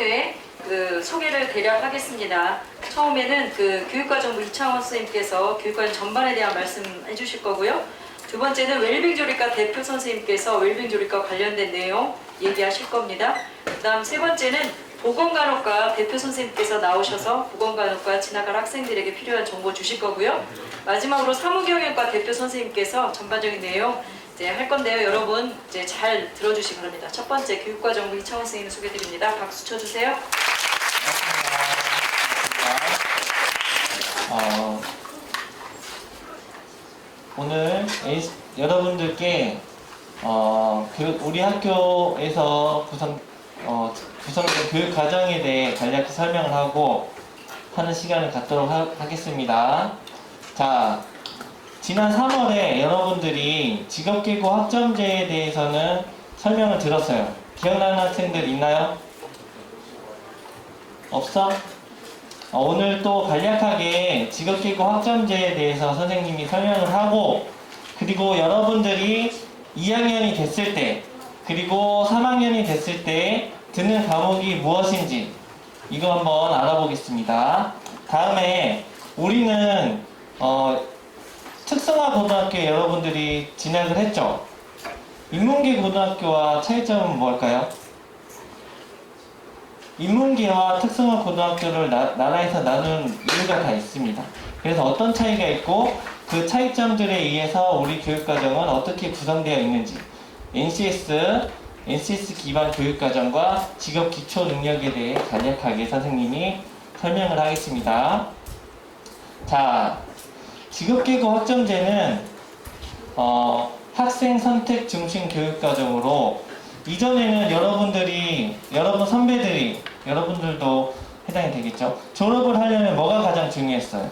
학교의 소개를 대략 하겠습니다. 처음에는 교육과정부 이창원 선생님께서 교육과정 전반에 대한 말씀해 주실 거고요. 두 번째는 웰빙 조리과 대표 선생님께서 웰빙 조리과 관련된 내용 얘기하실 겁니다. 그 다음 세 번째는 보건간호과 대표 선생님께서 나오셔서 보건간호과 지나갈 학생들에게 필요한 정보 주실 거고요. 마지막으로 사무경영과 대표 선생님께서 전반적인 내용 이제 할 건데요. 여러분 이제 잘 들어주시기 바랍니다. 첫 번째 교육과정부 이창원 선생님 소개드립니다. 박수 쳐주세요. 오늘 여러분들께 우리 학교에서 구성된 교육 과정에 대해 간략히 설명을 하고 하는 시간을 갖도록 하겠습니다. 자, 지난 3월에 여러분들이 직업계고 학점제에 대해서는 설명을 들었어요. 기억나는 학생들 있나요? 없어? 오늘 또 간략하게 직업계고 학점제에 대해서 선생님이 설명을 하고, 그리고 여러분들이 2학년이 됐을 때 그리고 3학년이 됐을 때 듣는 과목이 무엇인지 이거 한번 알아보겠습니다. 다음에 우리는 특성화 고등학교에 여러분들이 진학을 했죠. 인문계 고등학교와 차이점은 뭘까요? 인문계와 특성화 고등학교를 나라에서 나눈 이유가 다 있습니다. 그래서 어떤 차이가 있고 그 차이점들에 의해서 우리 교육과정은 어떻게 구성되어 있는지 NCS 기반 교육과정과 직업 기초 능력에 대해 간략하게 선생님이 설명을 하겠습니다. 자, 직업계고 학점제는 학생 선택 중심 교육과정으로 이전에는 여러분 선배들이 여러분들도 해당이 되겠죠. 졸업을 하려면 뭐가 가장 중요했어요?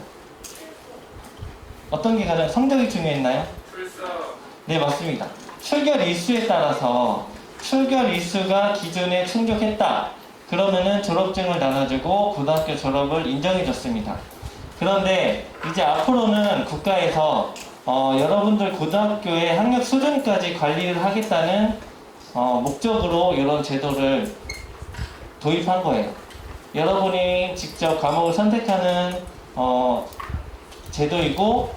어떤 게 가장 성적이 중요했나요? 네, 맞습니다. 출결 일수에 따라서 출결 일수가 기준에 충족했다. 그러면은 졸업증을 나눠주고 고등학교 졸업을 인정해줬습니다. 그런데 이제 앞으로는 국가에서 여러분들 고등학교의 학력 수준까지 관리를 하겠다는 목적으로 이런 제도를 도입한 거예요. 여러분이 직접 과목을 선택하는 제도이고,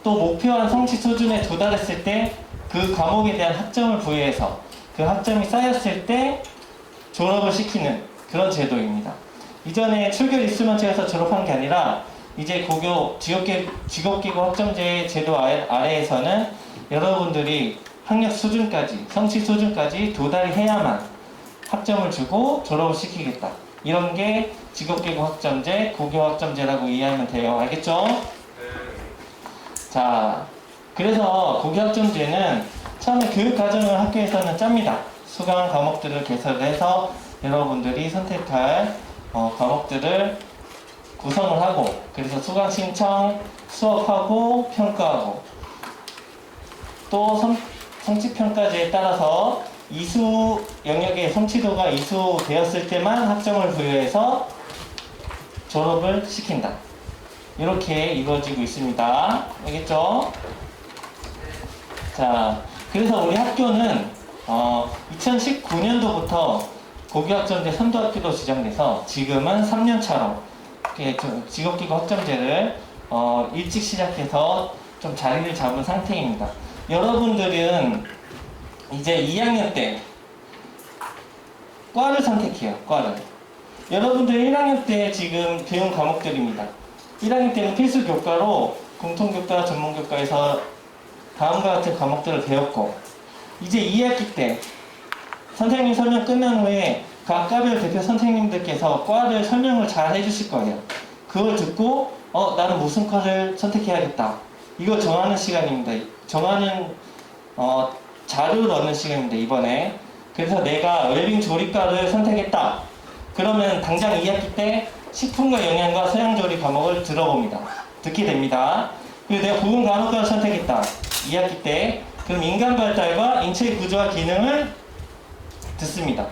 또 목표한 성취 수준에 도달했을 때 그 과목에 대한 학점을 부여해서 그 학점이 쌓였을 때 졸업을 시키는 그런 제도입니다. 이전에 출결 일수만 채워서 졸업한 게 아니라 이제 직업계고 학점제 제도 아래에서는 여러분들이 학력 수준까지, 성취 수준까지 도달해야만 학점을 주고 졸업을 시키겠다. 이런 게 직업계고 학점제, 고교 학점제라고 이해하면 돼요. 알겠죠? 자, 그래서 고교 학점제는 처음에 교육과정을 학교에서는 짭니다. 수강 과목들을 개설해서 여러분들이 선택할 과목들을 구성을 하고, 그래서 수강 신청, 수업하고, 평가하고, 또 성취평가제에 따라서 이수 영역의 성취도가 이수되었을 때만 학점을 부여해서 졸업을 시킨다. 이렇게 이루어지고 있습니다. 알겠죠? 자, 그래서 우리 학교는 2019년도부터 고교학점제 선도학교로 지정돼서 지금은 3년차로 직업기고 학점제를 일찍 시작해서 좀 자리를 잡은 상태입니다. 여러분들은 이제 2학년 때 과를 선택해요. 과를. 여러분들 1학년 때 지금 배운 과목들입니다. 1학년 때는 필수 교과로 공통교과, 전문교과에서 다음과 같은 과목들을 배웠고, 이제 2학기 때 선생님 설명 끝난 후에 각 과별 대표 선생님들께서 과를 설명을 잘 해주실 거예요. 그걸 듣고 나는 무슨 과를 선택해야겠다. 이거 정하는 시간입니다. 자료를 얻는 시간입니다. 이번에. 그래서 내가 웰빙 조리과를 선택했다. 그러면 당장 2학기 때 식품과 영양과 서양조리 과목을 들어봅니다. 듣게 됩니다. 그리고 내가 보건간호과를 선택했다. 2학기 때. 그럼 인간발달과 인체의 구조와 기능을 듣습니다.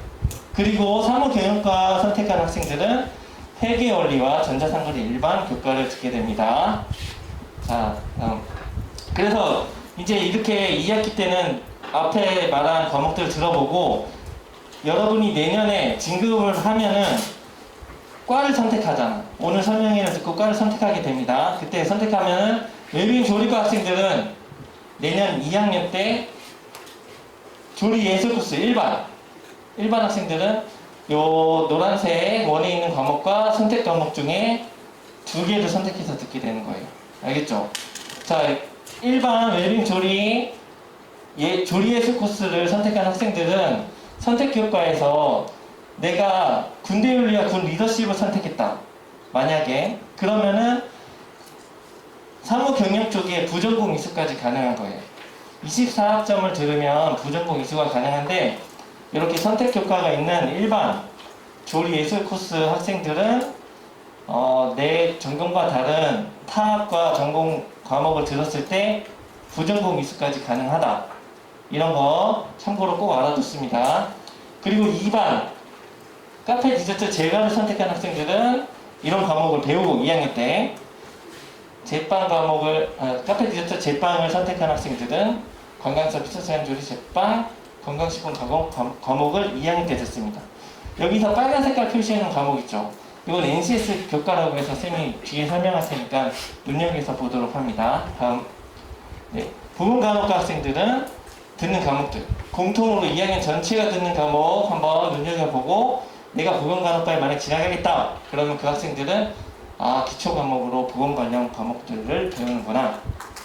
그리고 사무경영과 선택한 학생들은 회계원리와 전자상거래 일반 교과를 듣게 됩니다. 자, 그래서 이제 이렇게 2학기 때는 앞에 말한 과목들을 들어보고 여러분이 내년에 진급을 하면은 과를 선택하잖아. 오늘 설명회를 듣고 과를 선택하게 됩니다. 그때 선택하면은 웰빙 조리과 학생들은 내년 2학년 때 조리 예술 코스 일반 학생들은 요 노란색 원에 있는 과목과 선택 과목 중에 2개를 선택해서 듣게 되는 거예요. 알겠죠? 자, 일반 웰빙 조리 조리 예술 코스를 선택한 학생들은 선택교과에서 내가 군대 윤리와 군 리더십을 선택했다. 만약에 그러면은 사무 경영 쪽에 부전공 이수까지 가능한 거예요. 24학점을 들으면 부전공 이수가 가능한데 이렇게 선택교과가 있는 일반 조리 예술 코스 학생들은 내 전공과 다른 타학과 전공 과목을 들었을 때 부전공 이수까지 가능하다. 이런 거 참고로 꼭 알아뒀습니다. 그리고 2반 카페 디저트 제과를 선택한 학생들은 이런 과목을 배우고 2학년 때 제빵 과목을 카페 디저트 제빵을 선택한 학생들은 관광서비스 사용조리 제빵 건강식품 가공 과목을 2학년 때 듣습니다. 여기서 빨간 색깔 표시해놓은 과목 있죠. 이건 NCS 교과라고 해서 쌤이 뒤에 설명할 테니까 눈여겨서 보도록 합니다. 다음, 네, 부문간호과 학생들은 듣는 과목들 공통으로 2학년 전체가 듣는 과목 한번 눈여겨보고 내가 보건간호과에 만약 진학하겠다 그러면 그 학생들은 기초 과목으로 보건 관련 과목들을 배우는구나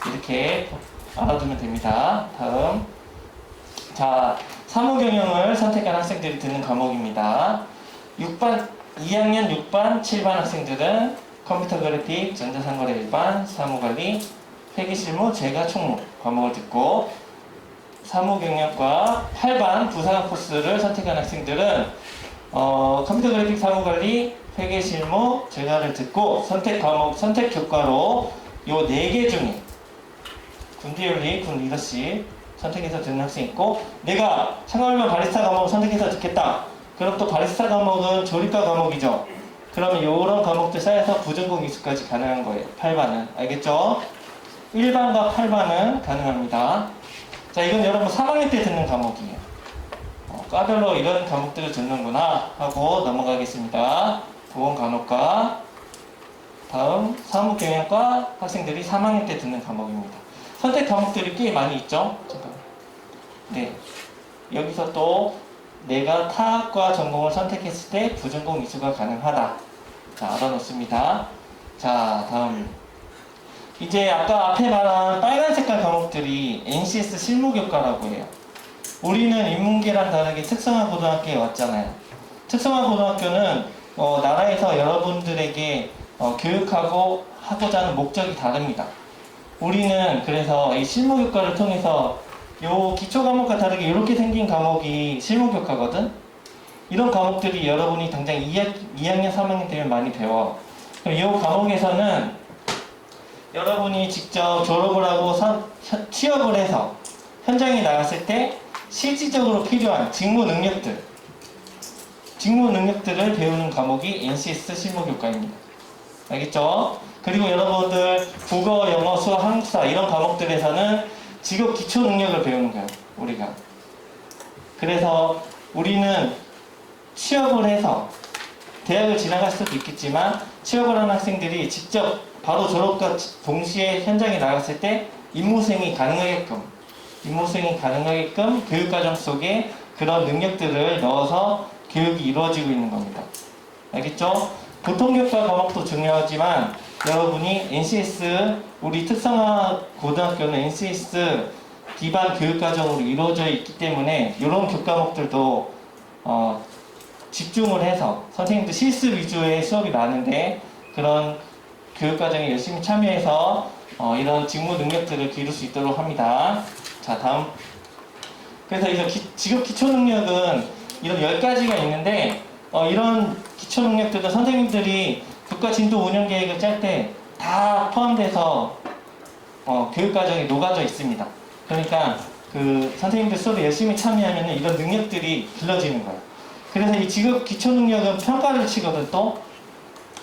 이렇게 알아두면 됩니다. 다음, 자, 사무경영을 선택한 학생들이 듣는 과목입니다. 2학년 6반 7반 학생들은 컴퓨터 그래픽, 전자상거래 일반, 사무관리, 회계실무, 제과 총무 과목을 듣고 사무경영과 8반 부사관 코스를 선택한 학생들은 컴퓨터 그래픽, 사무관리, 회계실무, 제과를 듣고 선택 과목, 선택 교과로 요 4개 중에 군대윤리, 군 리더십 선택해서 듣는 학생이 있고 내가 창업일반 바리스타 과목을 선택해서 듣겠다. 그럼 또 바리스타 과목은 조리과 과목이죠. 그러면 이런 과목들 쌓여서 부전공 이수까지 가능한 거예요. 8반은. 알겠죠? 1반과 8반은 가능합니다. 자, 이건 여러분 3학년 때 듣는 과목이에요. 과별로 이런 과목들을 듣는구나 하고 넘어가겠습니다. 보건간호과 다음 사무경영과 학생들이 3학년 때 듣는 과목입니다. 선택 과목들이 꽤 많이 있죠? 잠깐만. 네. 여기서 또 내가 타학과 전공을 선택했을 때 부전공 이수가 가능하다. 자, 알아놓습니다. 자, 다음. 이제 아까 앞에 말한 빨간 색깔 과목들이 NCS 실무교과라고 해요. 우리는 인문계랑 다르게 특성화 고등학교에 왔잖아요. 특성화 고등학교는 나라에서 여러분들에게 교육하고 하고자 하는 목적이 다릅니다. 우리는 그래서 이 실무교과를 통해서 요 기초 과목과 다르게 이렇게 생긴 과목이 실무교과거든? 이런 과목들이 여러분이 당장 2학년, 3학년 때문에 많이 배워. 그럼 이 과목에서는 여러분이 직접 졸업을 하고 취업을 해서 현장에 나갔을 때 실질적으로 필요한 직무 능력들을 배우는 과목이 NCS 실무교과입니다. 알겠죠? 그리고 여러분들 국어, 영어, 수학, 한국사 이런 과목들에서는 직업 기초 능력을 배우는 거예요. 우리가. 그래서 우리는 취업을 해서 대학을 진학할 수도 있겠지만 취업을 하는 학생들이 직접 바로 졸업과 동시에 현장에 나갔을 때 임무수행이 가능하게끔 교육과정 속에 그런 능력들을 넣어서 교육이 이루어지고 있는 겁니다. 알겠죠? 보통교과 과목도 중요하지만 여러분이 NCS, 우리 특성화 고등학교는 NCS 기반 교육과정으로 이루어져 있기 때문에 이런 교과목들도 집중을 해서 선생님들 실습 위주의 수업이 많은데 그런 교육과정에 열심히 참여해서 이런 직무 능력들을 기를 수 있도록 합니다. 자, 다음. 그래서 이제 직업 기초 능력은 이런 10가지가 있는데 이런 기초 능력들도 선생님들이 교과 진도 운영 계획을 짤 때 다 포함돼서 교육과정에 녹아져 있습니다. 그러니까 그 선생님들 수업에 열심히 참여하면 이런 능력들이 길러지는 거예요. 그래서 이 직업 기초 능력은 평가를 치거든. 또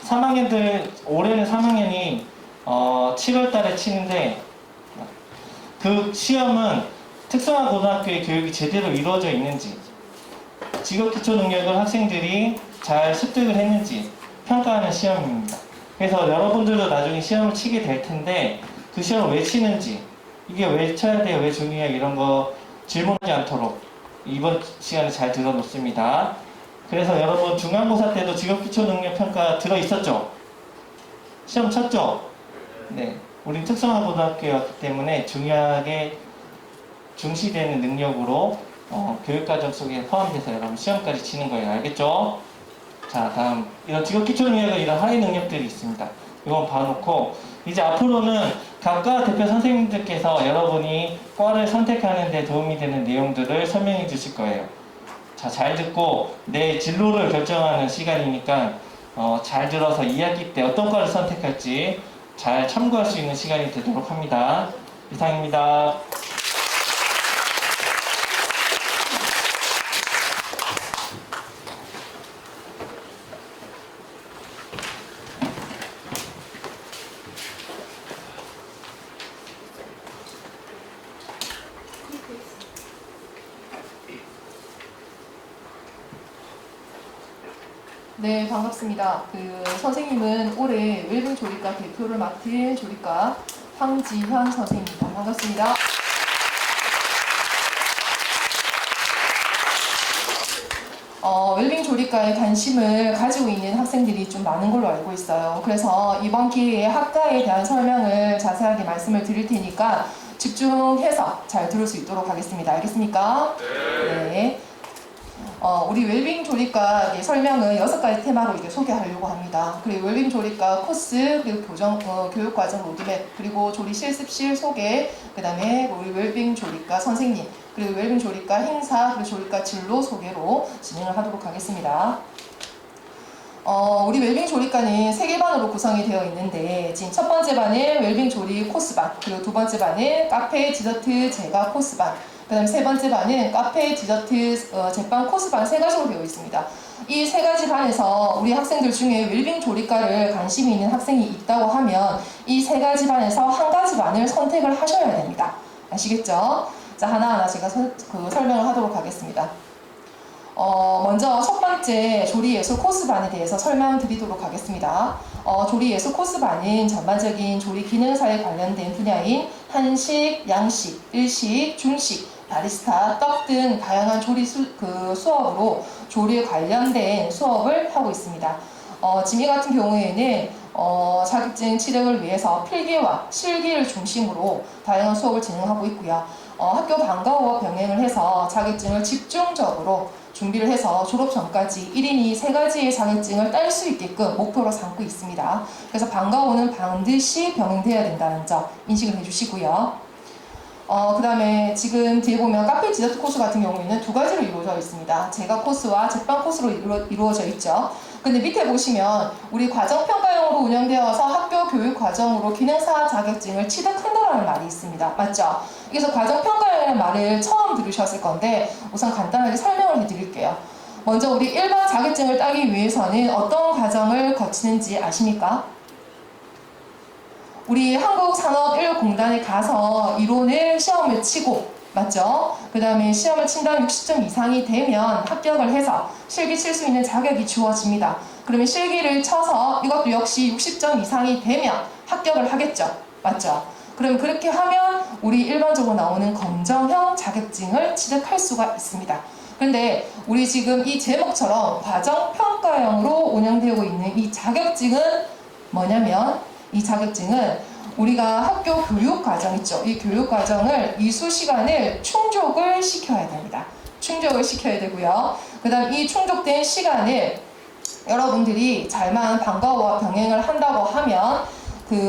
3학년들 올해는 3학년이 7월 달에 치는데 그 시험은 특성화 고등학교의 교육이 제대로 이루어져 있는지 직업기초 능력을 학생들이 잘 습득을 했는지 평가하는 시험입니다. 그래서 여러분들도 나중에 시험을 치게 될 텐데 그 시험을 왜 치는지, 이게 왜 쳐야 돼요, 왜 중요해요, 이런 거 질문하지 않도록 이번 시간에 잘 들어놓습니다. 그래서 여러분 중간고사 때도 직업기초능력평가 들어있었죠? 시험 쳤죠? 네. 우린 특성화 고등학교였기 때문에 중요하게 중시되는 능력으로 교육과정 속에 포함돼서 여러분 시험까지 치는 거예요. 알겠죠? 자, 다음 이런 직업기초능력은 이런 하위 능력들이 있습니다. 이건 봐놓고 이제 앞으로는 각과 대표 선생님들께서 여러분이 과를 선택하는 데 도움이 되는 내용들을 설명해 주실 거예요. 자, 잘 듣고 내 진로를 결정하는 시간이니까 잘 들어서 2학기 때 어떤 과를 선택할지 잘 참고할 수 있는 시간이 되도록 합니다. 이상입니다. 네, 반갑습니다. 선생님은 올해 웰빙 조리과 대표를 맡은 조리과 황지현 선생님입니다. 반갑습니다. 웰빙 조리과에 관심을 가지고 있는 학생들이 좀 많은 걸로 알고 있어요. 그래서 이번 기회에 학과에 대한 설명을 자세하게 말씀을 드릴 테니까 집중해서 잘 들을 수 있도록 하겠습니다. 알겠습니까? 네. 우리 웰빙 조리과 설명은 6가지 테마로 소개하려고 합니다. 그리고 웰빙 조리과 코스, 그리고 교육과정 로드맵, 그리고 조리 실습실 소개, 그 다음에 우리 웰빙 조리과 선생님, 그리고 웰빙 조리과 행사, 그리고 조리과 진로 소개로 진행을 하도록 하겠습니다. 우리 웰빙 조리과는 3개 반으로 구성이 되어 있는데 지금 첫 번째 반은 웰빙 조리 코스반, 그리고 두 번째 반은 카페, 디저트, 제과 코스반, 그 다음 세 번째 반은 카페, 디저트, 제빵 코스반 3가지로 되어 있습니다. 이 3가지 반에서 우리 학생들 중에 웰빙 조리과를 관심이 있는 학생이 있다고 하면 이 3가지 반에서 한 가지 반을 선택을 하셔야 됩니다. 아시겠죠? 자, 하나하나 제가 설명을 하도록 하겠습니다. 먼저 첫 번째 조리예술 코스반에 대해서 설명드리도록 하겠습니다. 조리예술 코스반은 전반적인 조리 기능사에 관련된 분야인 한식, 양식, 일식, 중식, 바리스타, 떡 등 다양한 조리 수업으로 조리에 관련된 수업을 하고 있습니다. 지금 이 같은 경우에는 자격증 취득을 위해서 필기와 실기를 중심으로 다양한 수업을 진행하고 있고요. 학교 방과후와 병행을 해서 자격증을 집중적으로 준비를 해서 졸업 전까지 1인이 3가지의 자격증을 딸 수 있게끔 목표로 삼고 있습니다. 그래서 방과후는 반드시 병행되어야 된다는 점 인식을 해주시고요. 그 다음에 지금 뒤에 보면 카페 디저트 코스 같은 경우에는 2가지로 이루어져 있습니다. 제과 코스와 제빵 코스로 이루어져 있죠. 근데 밑에 보시면 우리 과정평가형으로 운영되어서 학교 교육 과정으로 기능사 자격증을 취득한다는 말이 있습니다. 맞죠? 그래서 과정평가형이라는 말을 처음 들으셨을 건데 우선 간단하게 설명을 해드릴게요. 먼저 우리 일반 자격증을 따기 위해서는 어떤 과정을 거치는지 아십니까? 우리 한국산업인력공단에 가서 이론을 시험을 치고, 맞죠? 그 다음에 시험을 친다면 60점 이상이 되면 합격을 해서 실기 칠 수 있는 자격이 주어집니다. 그러면 실기를 쳐서 이것도 역시 60점 이상이 되면 합격을 하겠죠? 맞죠? 그럼 그렇게 하면 우리 일반적으로 나오는 검정형 자격증을 취득할 수가 있습니다. 그런데 우리 지금 이 제목처럼 과정평가형으로 운영되고 있는 이 자격증은 뭐냐면 이 자격증은 우리가 학교 교육과정 있죠. 이 교육과정을 이수 시간을 충족을 시켜야 됩니다. 충족을 시켜야 되고요. 그 다음 이 충족된 시간을 여러분들이 잘만 방과후와 병행을 한다고 하면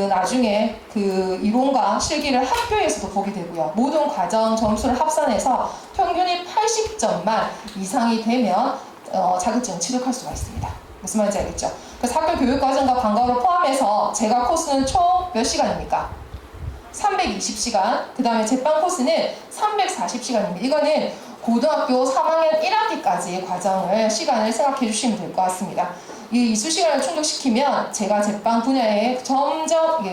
나중에 이론과 실기를 학교에서도 보게 되고요. 모든 과정 점수를 합산해서 평균이 80점만 이상이 되면 자격증을 취득할 수가 있습니다. 무슨 말인지 알겠죠? 그래서 학교 교육과정과 방과후를 포함해서 제과 코스는 총 몇 시간입니까? 320시간. 그 다음에 제빵 코스는 340시간입니다. 이거는 고등학교 3학년 1학기까지의 시간을 생각해 주시면 될 것 같습니다. 이 이수 시간을 충족시키면 제가 제빵 분야에 점점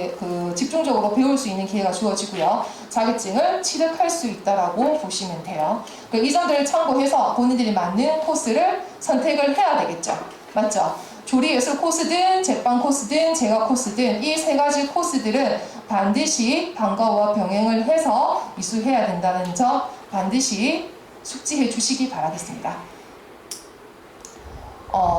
집중적으로 배울 수 있는 기회가 주어지고요. 자격증을 취득할 수 있다라고 보시면 돼요. 이 점들을 참고해서 본인들이 맞는 코스를 선택을 해야 되겠죠. 맞죠? 조리예술 코스든 제빵 코스든 제과 코스든 이 세 가지 코스들은 반드시 방과후와 병행을 해서 이수해야 된다는 점 반드시 숙지해 주시기 바라겠습니다.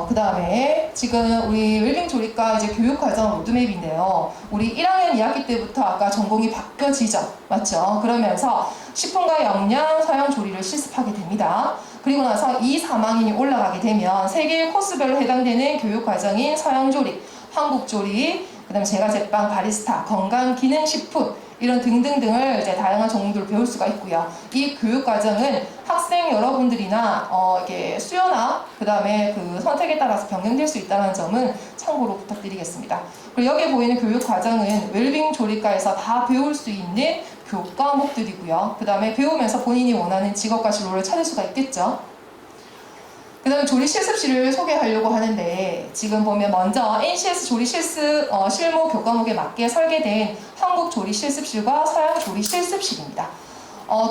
그 다음에 지금 우리 웰빙 조리과 이제 교육과정 로드맵인데요. 우리 1학년 2학기 때부터 아까 전공이 바뀌어지죠. 맞죠? 그러면서 식품과 영양, 서양 조리를 실습하게 됩니다. 그리고 나서 2, 3학년이 올라가게 되면 3개의 코스별로 해당되는 교육과정인 서양 조리, 한국 조리, 그 다음에 제과 제빵, 바리스타, 건강 기능 식품 이런 등등등을 이제 다양한 전공들을 배울 수가 있고요. 이 교육 과정은 학생 여러분들이나 이게 수요나 그 다음에 그 선택에 따라서 변경될 수 있다는 점은 참고로 부탁드리겠습니다. 그리고 여기에 보이는 교육 과정은 웰빙 조리과에서 다 배울 수 있는 교육 과목들이고요. 그 다음에 배우면서 본인이 원하는 직업과 진로를 찾을 수가 있겠죠. 그 다음에 조리 실습실을 소개하려고 하는데 지금 보면 먼저 NCS 조리 실습 실무 교과목에 맞게 설계된 한국 조리 실습실과 서양 조리 실습실입니다.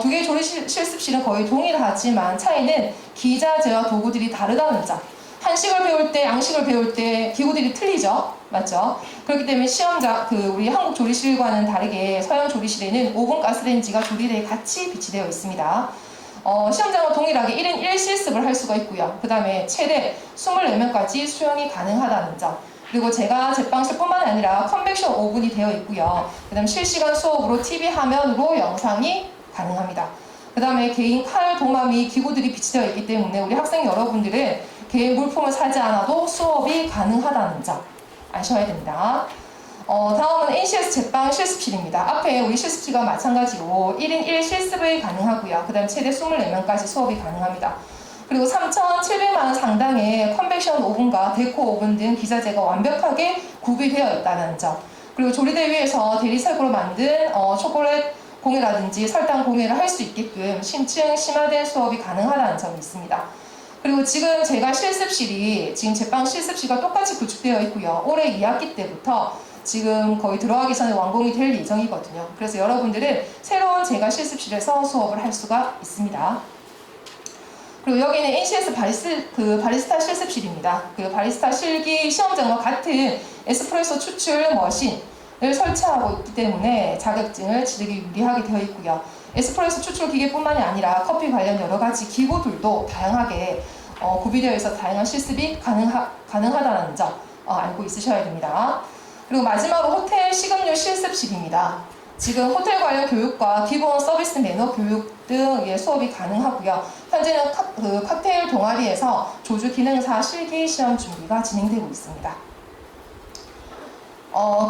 두 개의 조리 실습실은 거의 동일하지만 차이는 기자재와 도구들이 다르다는 점. 한식을 배울 때, 양식을 배울 때 기구들이 틀리죠. 맞죠? 그렇기 때문에 우리 한국 조리실과는 다르게 서양 조리실에는 오븐 가스레인지가 조리대에 같이 비치되어 있습니다. 시험장은 동일하게 1인 1실습을 할 수가 있고요. 그 다음에 최대 24명까지 수용이 가능하다는 점. 그리고 제가 제빵실뿐만 아니라 컨벡션 오븐이 되어 있고요. 그 다음 실시간 수업으로 TV 화면으로 영상이 가능합니다. 그 다음에 개인 칼, 도마미 기구들이 비치되어 있기 때문에 우리 학생 여러분들은 개인 물품을 사지 않아도 수업이 가능하다는 점 아셔야 됩니다. 다음은 NCS 제빵 실습실입니다. 앞에 우리 실습실과 마찬가지로 1인 1실습이 가능하고요. 그 다음 최대 24명까지 수업이 가능합니다. 그리고 3,700만원 상당의 컨벡션 오븐과 데코 오븐 등 기자재가 완벽하게 구비되어 있다는 점. 그리고 조리대 위에서 대리석으로 만든 초콜릿 공예라든지 설탕 공예를 할 수 있게끔 심층 심화된 수업이 가능하다는 점이 있습니다. 그리고 지금 제가 실습실이 지금 제빵 실습실과 똑같이 구축되어 있고요. 올해 2학기 때부터 지금 거의 들어가기 전에 완공이 될 예정이거든요. 그래서 여러분들은 새로운 제가 실습실에서 수업을 할 수가 있습니다. 그리고 여기는 NCS 바리스타 실습실입니다. 그 바리스타 실기 시험장과 같은 에스프레소 추출 머신을 설치하고 있기 때문에 자격증을 취득이 유리하게 되어 있고요. 에스프레소 추출 기계뿐만이 아니라 커피 관련 여러 가지 기구들도 다양하게 구비되어 있어 다양한 실습이 가능하다는 점 알고 있으셔야 됩니다. 그리고 마지막으로 호텔 식음료 실습실입니다. 지금 호텔 관련 교육과 기본 서비스 매너 교육 등의 수업이 가능하고요. 현재는 칵테일 동아리에서 조주 기능사 실기 시험 준비가 진행되고 있습니다.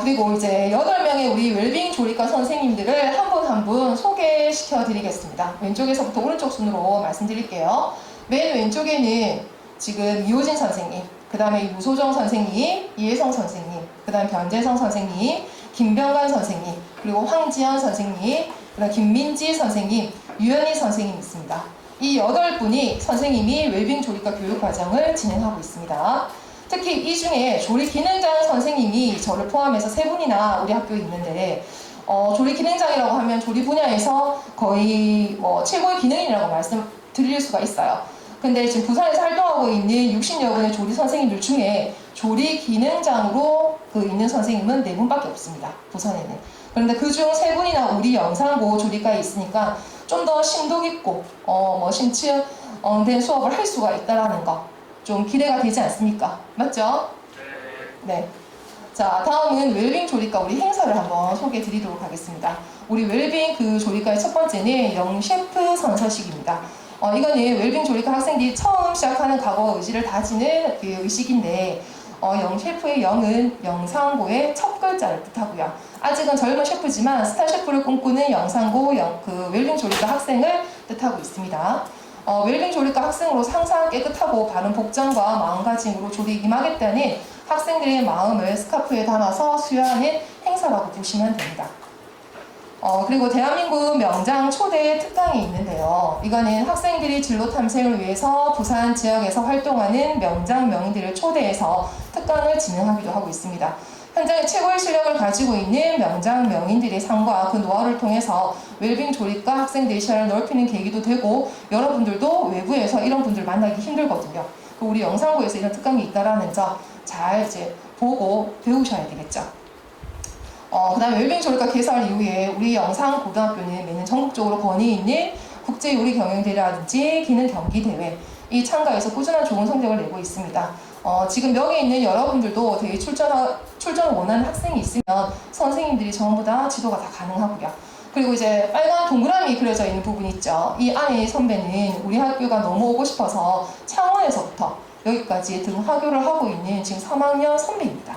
그리고 이제 8명의 우리 웰빙 조리과 선생님들을 한 분 한 분 소개시켜 드리겠습니다. 왼쪽에서부터 오른쪽 순으로 말씀드릴게요. 맨 왼쪽에는 지금 이호진 선생님, 그 다음에 유소정 선생님, 이혜성 선생님, 그 다음에 변재성 선생님, 김병관 선생님, 그리고 황지연 선생님, 그 다음 김민지 선생님, 유연희 선생님 있습니다. 이 8분이 선생님이 웰빙 조리과 교육과정을 진행하고 있습니다. 특히 이 중에 조리 기능장 선생님이 저를 포함해서 3분이나 우리 학교에 있는데 조리 기능장이라고 하면 조리 분야에서 거의 최고의 기능인이라고 말씀드릴 수가 있어요. 근데 지금 부산에서 활동하고 있는 60여 분의 조리 선생님들 중에 조리 기능장으로 있는 선생님은 4분밖에 없습니다. 부산에는. 그런데 그중 3분이나 우리 영상고 조리과에 있으니까 좀 더 심도 깊고 심층된 수업을 할 수가 있다는 거 좀 기대가 되지 않습니까? 맞죠? 네. 자, 다음은 웰빙 조리과 우리 행사를 한번 소개해 드리도록 하겠습니다. 우리 웰빙 조리과의 첫 번째는 영셰프 선서식입니다. 이거는 웰빙 조리과 학생들이 처음 시작하는 각오와 의지를 다지는 그 의식인데 영셰프의 영은 영상고의 첫 글자를 뜻하고요. 아직은 젊은 셰프지만 스타 셰프를 꿈꾸는 영상고 웰빙 조리과 학생을 뜻하고 있습니다. 웰빙 조리과 학생으로 항상 깨끗하고 바른 복장과 마음가짐으로 조리에 임하겠다는 학생들의 마음을 스카프에 담아서 수여하는 행사라고 보시면 됩니다. 그리고 대한민국 명장 초대 특강이 있는데요. 이거는 학생들이 진로 탐색을 위해서 부산 지역에서 활동하는 명장 명인들을 초대해서 특강을 진행하기도 하고 있습니다. 현장에 최고의 실력을 가지고 있는 명장 명인들의 상과 그 노하우를 통해서 웰빙 조립과 학생들의 시야를 넓히는 계기도 되고, 여러분들도 외부에서 이런 분들 만나기 힘들거든요. 우리 영상부에서 이런 특강이 있다라는 점 잘 이제 보고 배우셔야 되겠죠. 그 다음에 웰빙 조립과 개설 이후에 우리 영상고등학교는 매년 전국적으로 권위 있는 국제요리경영대회라든지 기능 경기대회 이 참가해서 꾸준한 좋은 성적을 내고 있습니다. 지금 여기 있는 여러분들도 대회 출전을 원하는 학생이 있으면 선생님들이 전부 다 지도가 다 가능하고요. 그리고 이제 빨간 동그라미 그려져 있는 부분 있죠. 이 안에 선배는 우리 학교가 너무 오고 싶어서 창원에서부터 여기까지 등하교를 하고 있는 지금 3학년 선배입니다.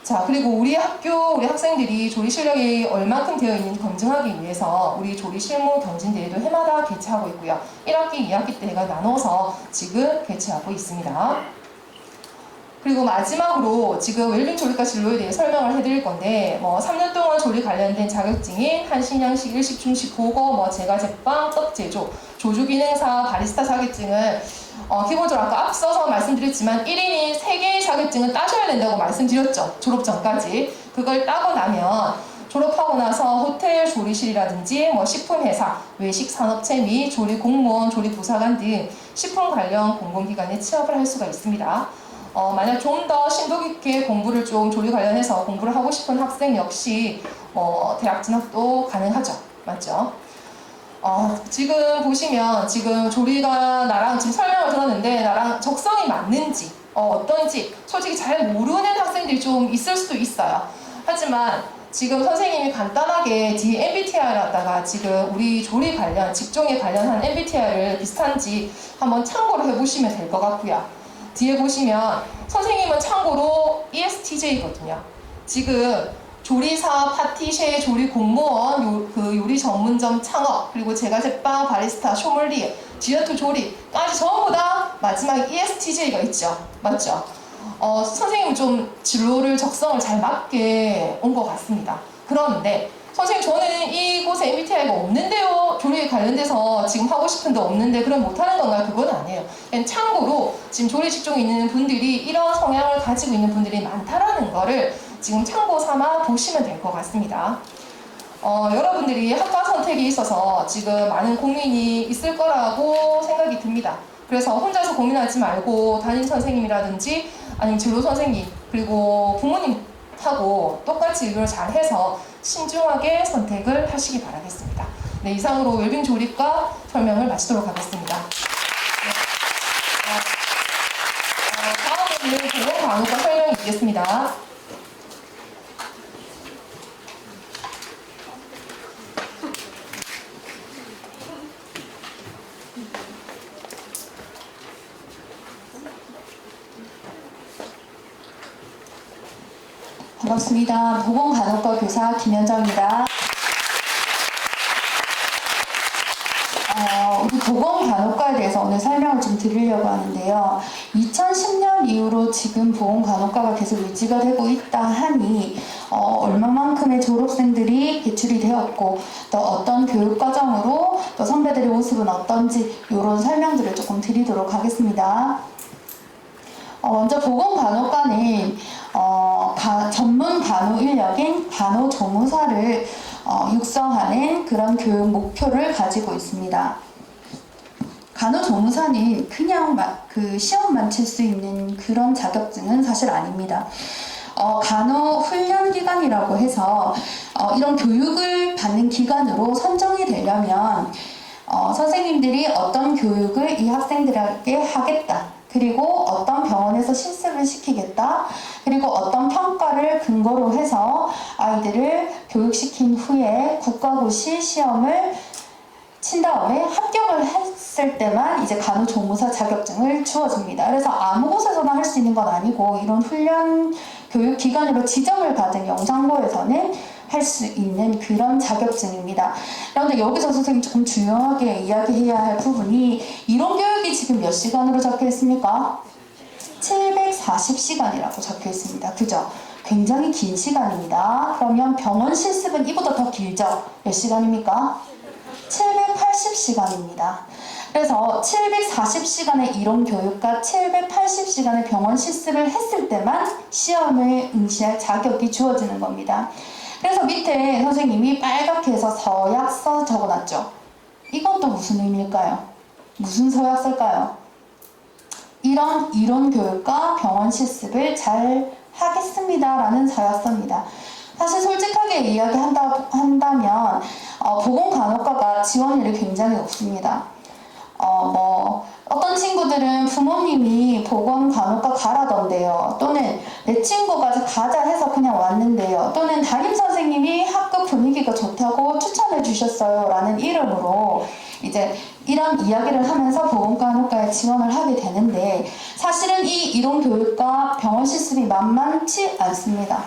자, 그리고 우리 학교, 우리 학생들이 조리 실력이 얼만큼 되어 있는지 검증하기 위해서 우리 조리 실무 경진대회도 해마다 개최하고 있고요. 1학기, 2학기 때가 나눠서 지금 개최하고 있습니다. 그리고 마지막으로 지금 웰빙 조리과 진로에 대해 설명을 해드릴 건데, 3년 동안 조리 관련된 자격증인 한식, 양식, 일식, 중식, 보거, 제과, 제빵, 떡 제조, 조주 기능사, 바리스타 자격증을 기본적으로 아까 앞서서 말씀드렸지만 1인이 3개의 자격증을 따셔야 된다고 말씀드렸죠. 졸업 전까지. 그걸 따고 나면 졸업하고 나서 호텔 조리실이라든지 식품회사, 외식 산업체 및 조리 공무원, 조리 부사관 등 식품 관련 공공기관에 취업을 할 수가 있습니다. 만약 좀 더 심도 깊게 공부를 좀 조리 관련해서 공부를 하고 싶은 학생 역시 대학 진학도 가능하죠. 맞죠? 지금 보시면 지금 조리가 나랑 지금 설명을 들었는데 나랑 적성이 맞는지 어떤지 솔직히 잘 모르는 학생들이 좀 있을 수도 있어요. 하지만 지금 선생님이 간단하게 뒤에 MBTI라다가 지금 우리 조리 관련 직종에 관련한 MBTI를 비슷한지 한번 참고를 해보시면 될 것 같고요. 뒤에 보시면 선생님은 참고로 ESTJ거든요. 지금 조리사, 파티셰, 조리 공무원, 그 요리 전문점 창업, 그리고 제과 제빵, 바리스타, 쇼믈리에, 디저트 조리까지 전부 다 마지막에 ESTJ가 있죠. 맞죠? 선생님은 좀 진로를 적성을 잘 맞게 온 것 같습니다. 그런데 선생님 저는 이곳에 MBTI가 없는데요. 조리에 관련돼서 지금 하고 싶은데 없는데 그럼 못하는 건가요? 그건 아니에요. 그냥 참고로 지금 조리 직종에 있는 분들이 이런 성향을 가지고 있는 분들이 많다라는 거를 지금 참고 삼아 보시면 될 것 같습니다. 여러분들이 학과 선택에 있어서 지금 많은 고민이 있을 거라고 생각이 듭니다. 그래서 혼자서 고민하지 말고 담임 선생님이라든지 아니면 진로 선생님 그리고 부모님하고 똑같이 의논을 잘 해서 신중하게 선택을 하시기 바라겠습니다. 네, 이상으로 웰빙 조립과 설명을 마치도록 하겠습니다. 다음은 보건 간호과 설명이 있겠습니다. 반갑습니다. 보건간호과 교사 김현정입니다. 우리 보건간호과에 대해서 오늘 설명을 좀 드리려고 하는데요. 2010년 이후로 지금 보건간호과가 계속 유지가 되고 있다 하니 얼마만큼의 졸업생들이 배출이 되었고 또 어떤 교육과정으로 또 선배들의 모습은 어떤지 이런 설명들을 조금 드리도록 하겠습니다. 먼저 보건간호과는 전문 간호 인력인 간호조무사를 육성하는 그런 교육 목표를 가지고 있습니다. 간호조무사는 그냥 그 시험만 칠 수 있는 그런 자격증은 사실 아닙니다. 간호훈련기관이라고 해서 이런 교육을 받는 기관으로 선정이 되려면 선생님들이 어떤 교육을 이 학생들에게 하겠다. 그리고 어떤 병원에서 실습을 시키겠다. 그리고 어떤 평가를 근거로 해서 아이들을 교육시킨 후에 국가고시 시험을 친 다음에 합격을 했을 때만 이제 간호조무사 자격증을 주어집니다. 그래서 아무 곳에서나 할 수 있는 건 아니고 이런 훈련 교육기관으로 지정을 받은 영상고에서는 할 수 있는 그런 자격증입니다. 그런데 여기서 선생님 조금 중요하게 이야기해야 할 부분이 이론 교육이 지금 몇 시간으로 적혀 있습니까? 740시간이라고 적혀 있습니다. 그죠? 굉장히 긴 시간입니다. 그러면 병원 실습은 이보다 더 길죠? 몇 시간입니까? 780시간입니다. 그래서 740시간의 이론 교육과 780시간의 병원 실습을 했을 때만 시험을 응시할 자격이 주어지는 겁니다. 그래서 밑에 선생님이 빨갛게 해서 서약서 적어놨죠. 이건 또 무슨 의미일까요? 무슨 서약서일까요? 이런 이론 교육과 병원 실습을 잘 하겠습니다 라는 서약서입니다. 사실 솔직하게 이야기한다면 보건간호과가 지원율이 굉장히 높습니다. 어떤 친구들은 부모님이 보건간호과 가라던데요. 또는 내 친구가 가자 해서 그냥 왔는데요. 또는 담임선생님이 학급 분위기가 좋다고 추천해 주셨어요 라는 이름으로 이제 이런 이야기를 하면서 보건간호과에 지원을 하게 되는데, 사실은 이 이론교육과 병원 실습이 만만치 않습니다.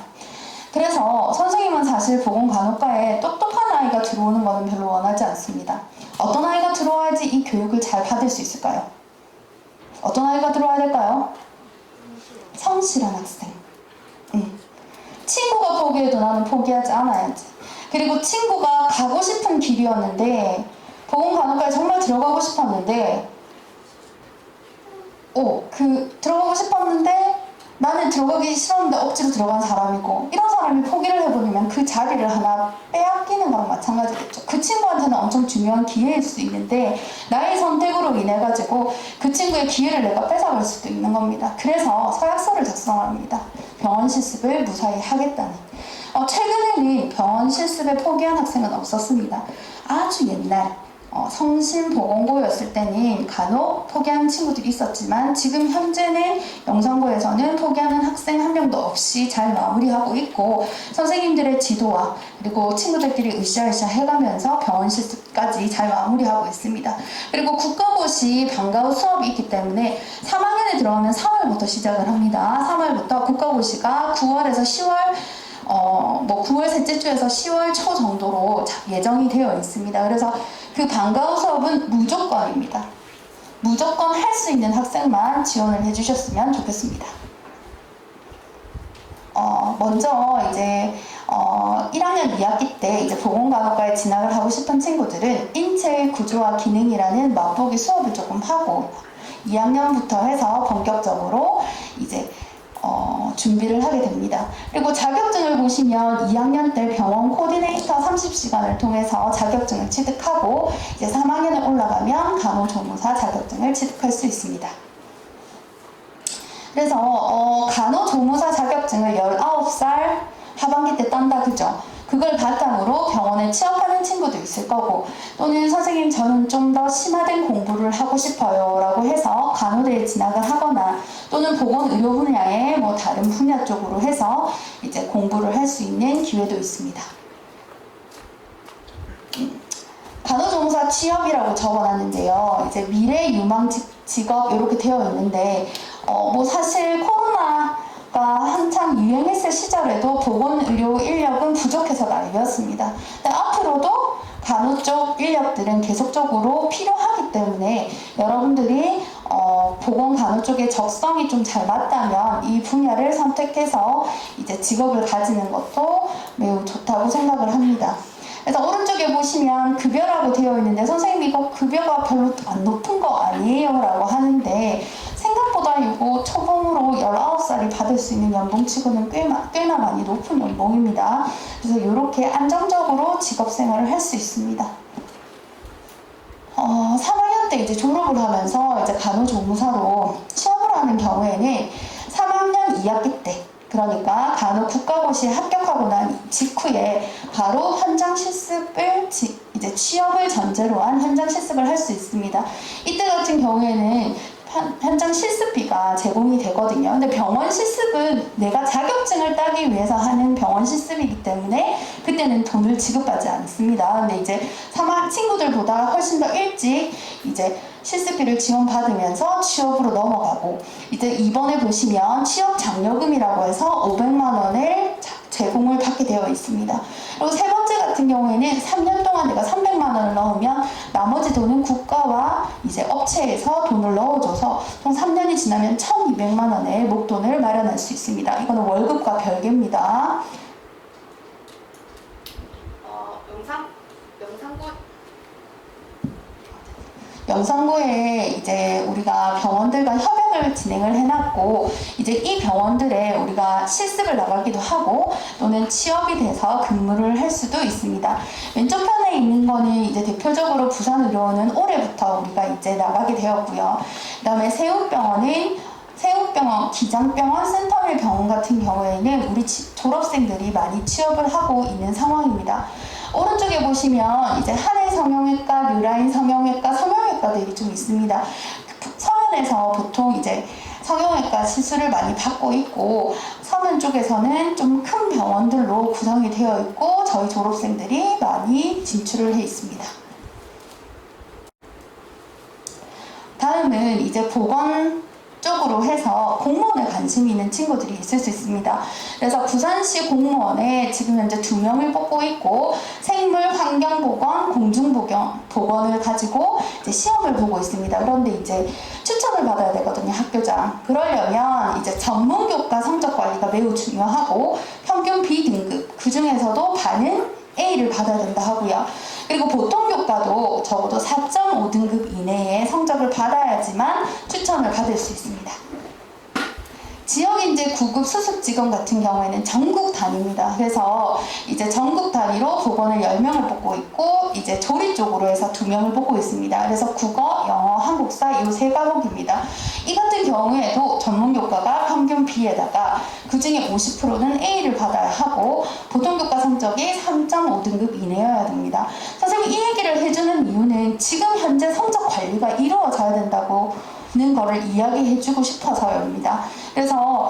그래서 선생님은 사실 보건간호과에 똑똑한 아이가 들어오는 것은 별로 원하지 않습니다. 어떤 아이가 들어와야지 이 교육을 잘 받을 수 있을까요? 어떤 아이가 들어와야 될까요? 성실한 학생. 친구가 포기해도 나는 포기하지 않아야지. 그리고 친구가 가고 싶은 길이었는데, 보건간호과에 정말 들어가고 싶었는데, 들어가고 싶었는데 나는 들어가기 싫었는데 억지로 들어간 사람이고, 이런 사람이 포기를 해버리면 그 자리를 하나 빼앗기는 거랑 마찬가지겠죠. 그 친구한테는 엄청 중요한 기회일 수 있는데 나의 선택으로 인해 가지고 그 친구의 기회를 내가 뺏어갈 수도 있는 겁니다. 그래서 서약서를 작성합니다. 병원 실습을 무사히 하겠다는. 최근에는 병원 실습에 포기한 학생은 없었습니다. 아주 옛날 성심보건고였을 때는 간혹 포기하는 친구들이 있었지만, 지금 현재는 영상고에서는 포기하는 학생 한 명도 없이 잘 마무리하고 있고, 선생님들의 지도와 그리고 친구들끼리 으쌰으쌰 해가면서 병원 실습까지 잘 마무리하고 있습니다. 그리고 국가고시 방과 후 수업이 있기 때문에 3학년에 들어가면 3월부터 시작을 합니다. 3월부터 국가고시가 9월에서 10월 9월 셋째 주에서 10월 초 정도로 예정이 되어 있습니다. 그래서 그 방과 후 수업은 무조건입니다. 무조건 할 수 있는 학생만 지원을 해주셨으면 좋겠습니다. 먼저 이제 1학년 2학기 때 이제 보건간호과에 진학을 하고 싶은 친구들은 인체의 구조와 기능이라는 맛보기 수업을 조금 하고, 2학년부터 해서 본격적으로 이제 준비를 하게 됩니다. 그리고 자격증을 보시면 2학년 때 병원 코디네이터 30시간을 통해서 자격증을 취득하고, 이제 3학년에 올라가면 간호조무사 자격증을 취득할 수 있습니다. 그래서 간호조무사 자격증을 19살 하반기 때 딴다, 그죠? 그걸 바탕으로 병원에 취업하는 친구도 있을 거고, 또는 선생님 저는 좀 더 심화된 공부를 하고 싶어요 라고 해서 간호대에 진학을 하거나, 또는 보건의료 분야의 다른 분야 쪽으로 해서 이제 공부를 할 수 있는 기회도 있습니다. 간호조무사 취업이라고 적어놨는데요. 이제 미래 유망 직업 이렇게 되어 있는데, 사실 코로나가 한창 유행했을 시절에도 보건의료 인력은 부족해서 난리였습니다. 근데 앞으로도 간호 쪽 인력들은 계속적으로 필요하기 때문에 여러분들이 보건간호 쪽에 적성이 좀 잘 맞다면 이 분야를 선택해서 이제 직업을 가지는 것도 매우 좋다고 생각을 합니다. 그래서 오른쪽에 보시면 급여라고 되어 있는데, 선생님 이거 급여가 별로 안 높은 거 아니에요? 라고 하는데, 생각보다 이거 초봉으로 19살이 받을 수 있는 연봉치고는 꽤나 많이 높은 연봉입니다. 그래서 이렇게 안정적으로 직업생활을 할 수 있습니다. 3학년 때 이제 졸업을 하면서 이제 간호조무사로 취업을 하는 경우에는 3학년 2학기 때, 그러니까 간호 국가고시에 합격하고 난 직후에 바로 현장 실습을 이제 취업을 전제로 한 현장 실습을 할 수 있습니다. 이때 같은 경우에는 현장 실습비가 제공이 되거든요. 근데 병원 실습은 내가 자격증을 따기 위해서 하는 병원 실습이기 때문에 그때는 돈을 지급받지 않습니다. 근데 이제 친구들보다 훨씬 더 일찍 이제 실습비를 지원받으면서 취업으로 넘어가고, 이제 이번에 보시면 취업 장려금이라고 해서 500만 원을 제공을 받게 되어 있습니다. 그리고 세 번째 같은 경우에는 3년 동안 내가 300만 원을 넣으면 나머지 돈은 국가와 이제 업체에서 돈을 넣어줘서 총 3년이 지나면 1,200만 원의 목돈을 마련할 수 있습니다. 이거는 월급과 별개입니다. 영상부에 이제 우리가 병원들과 협약을 진행을 해놨고, 이제 이 병원들에 우리가 실습을 나가기도 하고 또는 취업이 돼서 근무를 할 수도 있습니다. 왼쪽 편에 있는 거는 이제 대표적으로 부산의료원은 올해부터 우리가 이제 나가게 되었고요. 그 다음에 세우병원은 세우병원, 기장병원, 센터밀 병원 같은 경우에는 우리 졸업생들이 많이 취업을 하고 있는 상황입니다. 오른쪽에 보시면 이제 한해 성형외과, 류라인 성형외과, 성형외과들이 좀 있습니다. 서면에서 보통 이제 성형외과 시술을 많이 받고 있고, 서면 쪽에서는 좀 큰 병원들로 구성이 되어 있고 저희 졸업생들이 많이 진출을 해 있습니다. 다음은 이제 보건 쪽으로 해서 공무원에 관심이 있는 친구들이 있을 수 있습니다. 그래서 부산시 공무원에 지금 현재 2명을 뽑고 있고, 생물 환경보건, 공중보건을 가지고 이제 시험을 보고 있습니다. 그런데 이제 추천을 받아야 되거든요, 학교장. 그러려면 이제 전문교과 성적 관리가 매우 중요하고, 평균 B등급, 그 중에서도 반은 A를 받아야 된다 하고요. 그리고 보통교과도 적어도 4.5등급 이내의 성적을 받아야지만 추천을 받을 수 있습니다. 지역인재 9급 수습 직원 같은 경우에는 전국 단위입니다. 그래서 이제 전국 단위로 보건을 10명을 뽑고 있고, 이제 조리 쪽으로 해서 2명을 뽑고 있습니다. 그래서 국어, 영어, 한국사 이 3과목입니다. 이 같은 경우에도 전문교과가 평균 B에다가 그 중에 50%는 A를 받아야 하고, 보통교과 성적이 3.5등급 이내여야 됩니다. 선생님 이 얘기를 해주는 이유는 지금 현재 성적 관리가 이루어져야 된다고 는 거를 이야기해주고 싶어서입니다. 그래서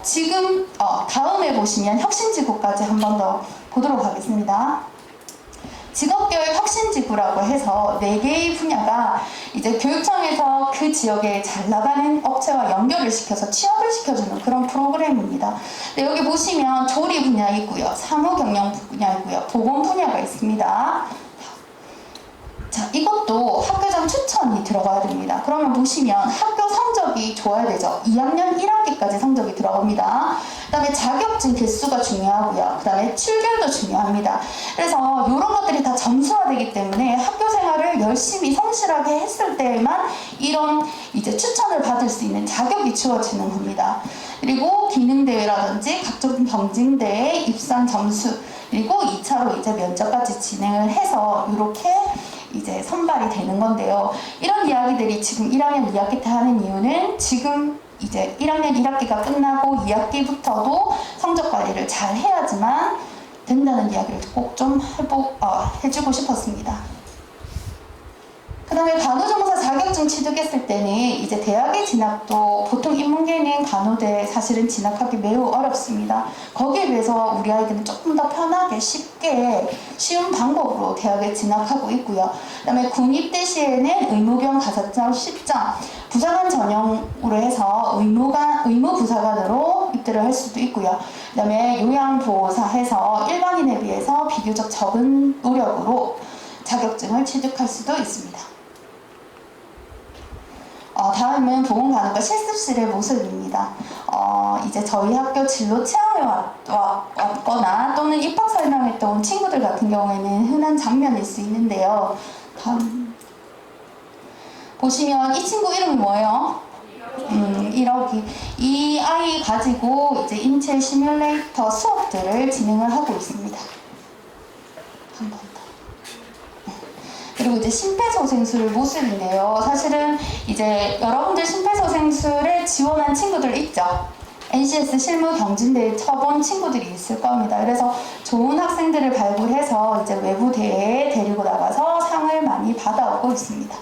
지금 다음에 보시면 혁신지구까지 한 번 더 보도록 하겠습니다. 직업교육 혁신지구라고 해서 4개의 분야가 이제 교육청에서 그 지역에 잘 나가는 업체와 연결을 시켜서 취업을 시켜주는 그런 프로그램입니다. 근데 여기 보시면 조리 분야 있고요, 사무경영 분야 있고요, 보건 분야가 있습니다. 자, 이것도 학교장 추천이 들어가야 됩니다. 그러면 보시면 학교 성적이 좋아야 되죠. 2학년 1학기까지 성적이 들어갑니다. 그 다음에 자격증 개수가 중요하고요. 그 다음에 출결도 중요합니다. 그래서 이런 것들이 다 점수화되기 때문에 학교 생활을 열심히 성실하게 했을 때에만 이런 이제 추천을 받을 수 있는 자격이 주어지는 겁니다. 그리고 기능대회라든지 각종 경진대회 입상 점수, 그리고 2차로 이제 면접까지 진행을 해서 이렇게 이제 선발이 되는 건데요. 이런 이야기들이 지금 1학년 2학기 때 하는 이유는 지금 이제 1학년 1학기가 끝나고 2학기부터도 성적 관리를 잘 해야지만 된다는 이야기를 꼭 좀 해주고 싶었습니다. 그 다음에 간호조무사 자격증 취득했을 때는 이제 대학에 진학도 보통 인문계는 간호대 사실은 진학하기 매우 어렵습니다. 거기에 비해서 우리 아이들은 조금 더 편하게 쉽게 쉬운 방법으로 대학에 진학하고 있고요. 그 다음에 군입대 시에는 의무병 5점 10점, 부사관 전형으로 해서 의무부사관으로 입대를 할 수도 있고요. 그 다음에 요양보호사 해서 일반인에 비해서 비교적 적은 노력으로 자격증을 취득할 수도 있습니다. 다음은 보건간호과 실습실의 모습입니다. 이제 저희 학교 진로 체험에 왔거나 또는 입학 설명회 때 온 친구들 같은 경우에는 흔한 장면일 수 있는데요. 다음 보시면 이 친구 이름이 뭐예요? 1억이. 이 아이 가지고 이제 인체 시뮬레이터 수업들을 진행을 하고 있습니다. 한 번 더. 그리고 이제 심폐소생술 모습인데요. 사실은 이제 여러분들 심폐소생술에 지원한 친구들 있죠? NCS 실무 경진대회 쳐본 친구들이 있을 겁니다. 그래서 좋은 학생들을 발굴해서 이제 외부 대회에 데리고 나가서 상을 많이 받아오고 있습니다.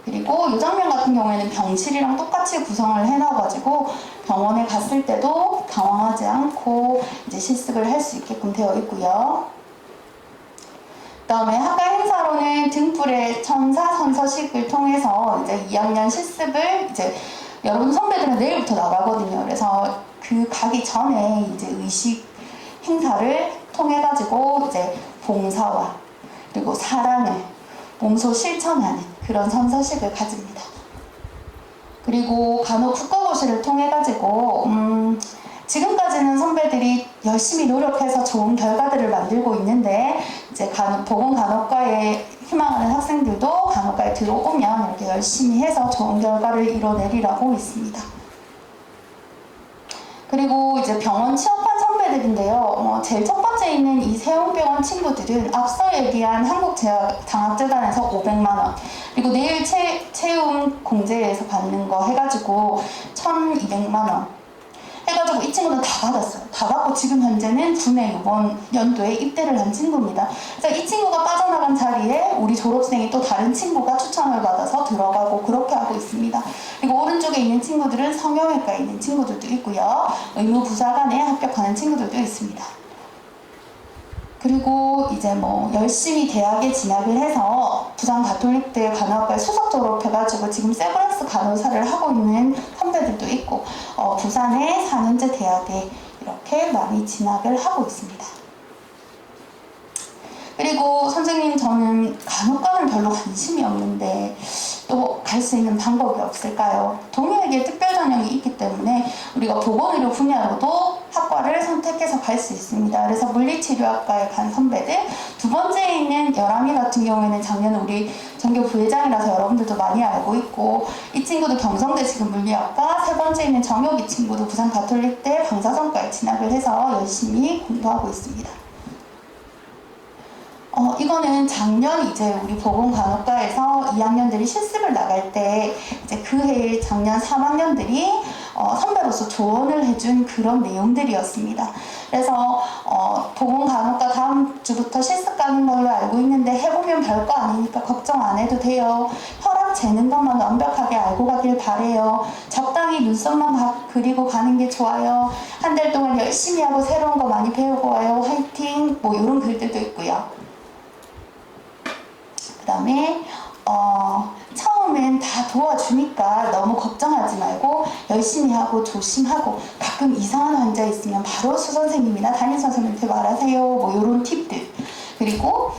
그리고 이 장면 같은 경우에는 병실이랑 똑같이 구성을 해놔가지고 병원에 갔을 때도 당황하지 않고 이제 실습을 할 수 있게끔 되어 있고요. 그 다음에 학과 행사로는 등불의 천사 선서식을 통해서 이제 2학년 실습을 이제 여러분 선배들은 내일부터 나가거든요. 그래서 그 가기 전에 이제 의식 행사를 통해 가지고 이제 봉사와 그리고 사랑을 몸소 실천하는 그런 선서식을 가집니다. 그리고 간혹 국가고시를 통해 가지고 지금까지는 선배들이 열심히 노력해서 좋은 결과들을 만들고 있는데 이제 보건간호과에 희망하는 학생들도 간호과에 들어오면 이렇게 열심히 해서 좋은 결과를 이뤄내리라고 있습니다. 그리고 이제 병원 취업한 선배들인데요. 제일 첫 번째 있는 이 세운병원 친구들은 앞서 얘기한 한국장학재단에서 500만 원, 그리고 내일 채움 공제에서 받는 거 해가지고 1,200만 원 해가지고 이 친구는 다 받았어요. 다 받고 지금 현재는 군에 이번 연도에 입대를 한 친구입니다. 그래서 이 친구가 빠져나간 자리에 우리 졸업생이 또 다른 친구가 추천을 받아서 들어가고 그렇게 하고 있습니다. 그리고 오른쪽에 있는 친구들은 성형외과에 있는 친구들도 있고요. 의무부사관에 합격하는 친구들도 있습니다. 그리고 이제 뭐 열심히 대학에 진학을 해서 부산 가톨릭대 간호학과에 수석 졸업해가지고 지금 세브란스 간호사를 하고 있는 선배들도 있고 부산의 4년제 대학에 이렇게 많이 진학을 하고 있습니다. 그리고 선생님 저는 간호과는 별로 관심이 없는데 또 갈 수 있는 방법이 없을까요? 동일하게 특별전형이 있기 때문에 우리가 보건의료 분야로도 학과를 선택해서 갈 수 있습니다. 그래서 물리치료학과에 간 선배들, 두 번째에 있는 열암이 같은 경우에는 작년 우리 전교 부회장이라서 여러분들도 많이 알고 있고 이 친구도 경성대 지금 물리학과, 세 번째에 있는 정혁이 친구도 부산 가톨릭대 방사선과에 진학을 해서 열심히 공부하고 있습니다. 이거는 작년 이제 우리 보건간호과에서 2학년들이 실습을 나갈 때 이제 그 해 작년 3학년들이 선배로서 조언을 해준 그런 내용들이었습니다. 그래서 보건간호과 다음 주부터 실습 가는 걸로 알고 있는데 해보면 별거 아니니까 걱정 안 해도 돼요. 혈압 재는 것만 완벽하게 알고 가길 바래요. 적당히 눈썹만 그리고 가는 게 좋아요. 한 달 동안 열심히 하고 새로운 거 많이 배우고 와요. 화이팅! 뭐 이런 글들도 있고요. 그 다음에 처음엔 다 도와주니까 너무 걱정하지 말고 열심히 하고 조심하고 가끔 이상한 환자 있으면 바로 수선생님이나 담임선생님한테 말하세요. 뭐 이런 팁들. 그리고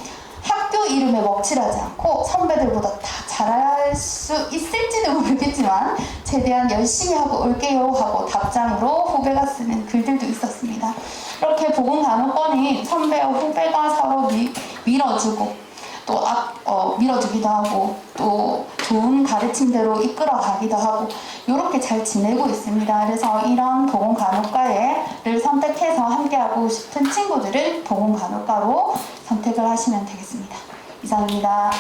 학교 이름에 먹칠하지 않고 선배들보다 다 잘할 수 있을지도 모르겠지만 최대한 열심히 하고 올게요 하고 답장으로 후배가 쓰는 글들도 있었습니다. 이렇게 보건간호과는 선배와 후배가 서로 밀어주고 또 밀어주기도 하고 또 좋은 가르침대로 이끌어가기도 하고 이렇게 잘 지내고 있습니다. 그래서 이런 보건간호과를 선택해서 함께하고 싶은 친구들은 보건간호과로 선택을 하시면 되겠습니다. 이상입니다.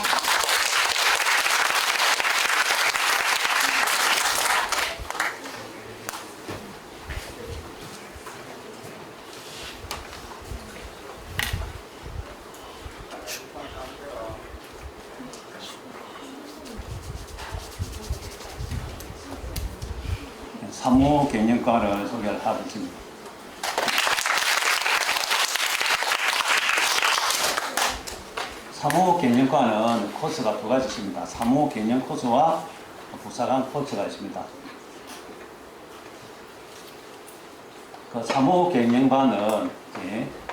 사무 개념과를 소개를 하겠습니다. 사무 개념과는 코스가 두 가지 있습니다. 사무 개념 코스와 부사관 코스가 있습니다. 그 사무 개념과는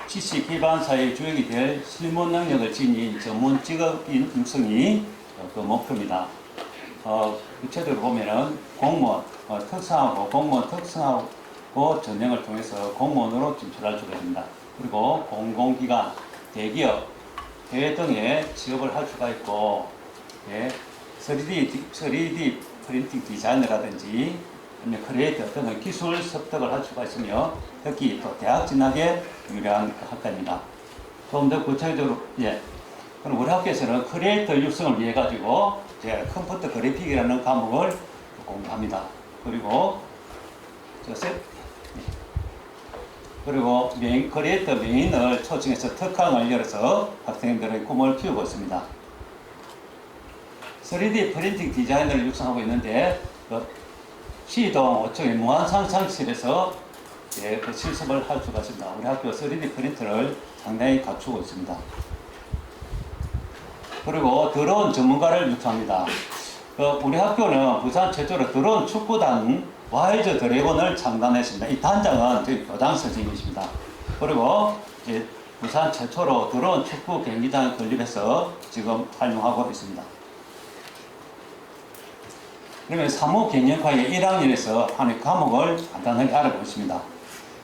지식 기반 사회 주역이 될 실무 능력을 지닌 전문 직업인 육성이 그 목표입니다. 구체적으로 보면은 공무원 특성하고 공무원 특성하고 전형을 통해서 공무원으로 진출할 수가 있습니다. 그리고 공공기관, 대기업, 대회 등에 취업을 할 수가 있고 3D 프린팅 디자이너라든지 크리에이터 등의 기술 습득을 할 수가 있으며 특히 또 대학 진학에 유리한 학과입니다. 좀 더 구체적으로 그럼 우리 학교에서는 크리에이터 육성을 위해 가지고 컴퓨터 그래픽이라는 과목을 공부합니다. 그리고 크리에이터 메인을 초청해서 특강을 열어서 학생들의 꿈을 키우고 있습니다. 3D 프린팅 디자이너를 육성하고 있는데 시동 5층의 무한상상실에서 그 실습을 할 수가 있습니다. 우리 학교 3D 프린터를 상당히 갖추고 있습니다. 그리고 더러운 전문가를 육성합니다. 우리 학교는 부산 최초로 드론 축구단 와일드 드래곤을 창단했습니다. 이 단장은 저희 교장 선생님이십니다. 그리고 이제 부산 최초로 드론 축구 경기장을 건립해서 지금 활용하고 있습니다. 그러면 사무경영과의 1학년에서 하는 과목을 간단하게 알아보겠습니다.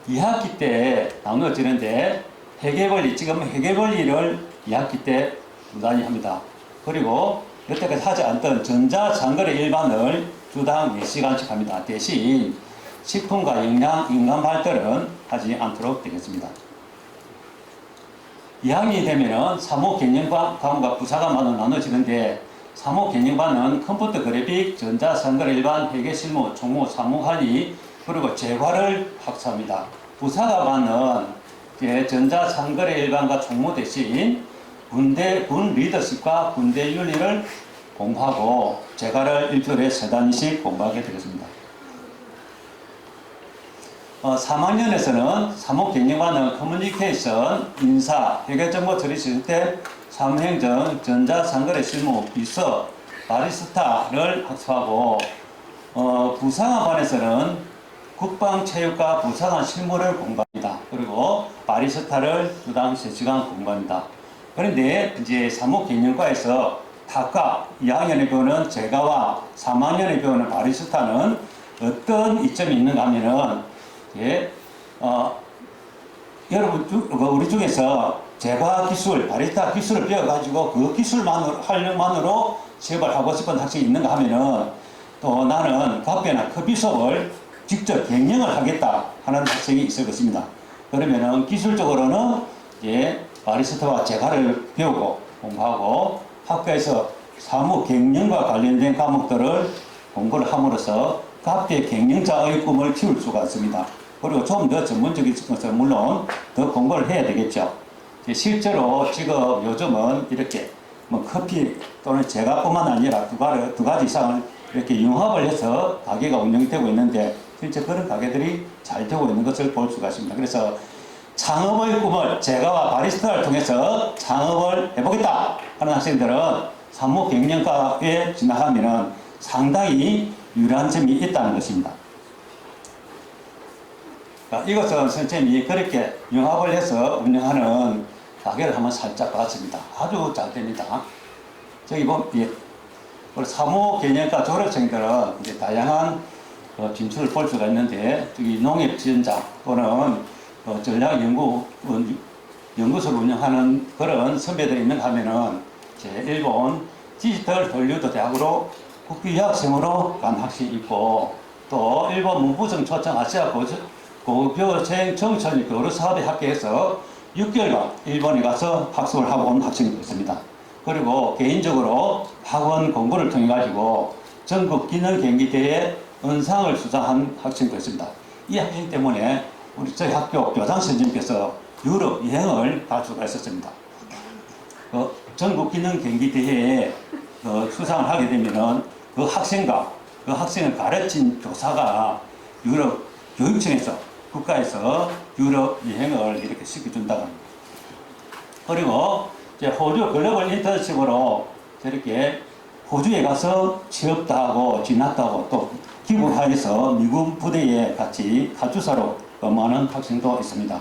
2학기 때 나누어지는데 회계원리, 지금 회계원리를 2학기 때 무단히 합니다. 그리고 여태까지 하지 않던 전자장거래 일반을 주당 4시간씩 합니다. 대신 식품과 영양, 인간 발달은 하지 않도록 되겠습니다. 2학년이 되면은 사무경영반 과목과 부사관반으로 나눠지는데 사무경영반은 컴퓨터 그래픽, 전자상거래 일반, 회계실무, 총무, 사무관리, 그리고 재과를 학습합니다. 부사관반은 전자상거래 일반과 총무 대신 군 리더십과 군대 윤리를 공부하고 재과를 일주일에 3단씩 공부하게 되겠습니다. 3학년에서는 사무경영반은 커뮤니케이션, 인사, 회계정보 처리 시스템, 사무행정, 전자상거래 실무, 비서, 바리스타를 학습하고 부사관반에서는 국방체육과 부사관 실무를 공부합니다. 그리고 바리스타를 주당 3시간 공부합니다. 그런데 이제 사무경영과에서 타과 2학년에 배우는 재가와 3학년에 배우는 바리스타는 어떤 이점이 있는가 하면은 여러분 우리 중에서 재과 기술, 바리스타 기술을 배워가지고 그 활용만으로 취업을 하고 싶은 학생이 있는가 하면은 또 나는 카페나 커피숍을 직접 경영을 하겠다 하는 학생이 있을 것입니다. 그러면은 기술적으로는 바리스타와 재과를 배우고 공부하고 학교에서 사무 경영과 관련된 과목들을 공부를 함으로써 카페 경영자의 꿈을 키울 수가 있습니다. 그리고 좀 더 전문적인 것은 물론 더 공부를 해야 되겠죠. 실제로 지금 요즘은 이렇게 커피 또는 재가뿐만 아니라 두 가지 이상을 이렇게 융합을 해서 가게가 운영되고 있는데 실제 그런 가게들이 잘 되고 있는 것을 볼 수가 있습니다. 그래서 창업의 꿈을 재가와 바리스타를 통해서 창업을 해보겠다 하는 학생들은 사무경영과에 진학하면 상당히 유리한 점이 있다는 것입니다. 이것은 선생님이 그렇게 융합을 해서 운영하는 가게를 한번 살짝 봤습니다. 아주 잘 됩니다. 저기 보면 사무경영과 졸업생들은 이제 다양한 진출을 볼 수가 있는데 저기 농협지원자 또는 전략연구소를 운영하는 그런 선배들이 있는가 하면은 일본 디지털 헐리우드 대학으로 국비유학생으로 간 학생이 있고 또 일본 문부성 초청 아시아 고교생 정천이 교류사업에 합격해서 6개월간 일본에 가서 학습을 하고 온 학생이 있습니다. 그리고 개인적으로 학원 공부를 통해 가지고 전국 기능 경기대회 은상을 수상한 학생도 있습니다. 이 학생 때문에 저희 학교 교장 선생님께서 유럽 여행을 갈 수가 있었습니다. 전국 기능 경기대회에 수상을 하게 되면은 그 학생을 가르친 교사가 유럽 교육청에서 국가에서 유럽 여행을 이렇게 시켜준다고 합니다. 그리고 이제 호주 글로벌 인턴십으로 저렇게 호주에 가서 취업도 하고 진학도 하고 또 귀국하여서 미군 부대에 같이 가주사로 근무하는 학생도 있습니다.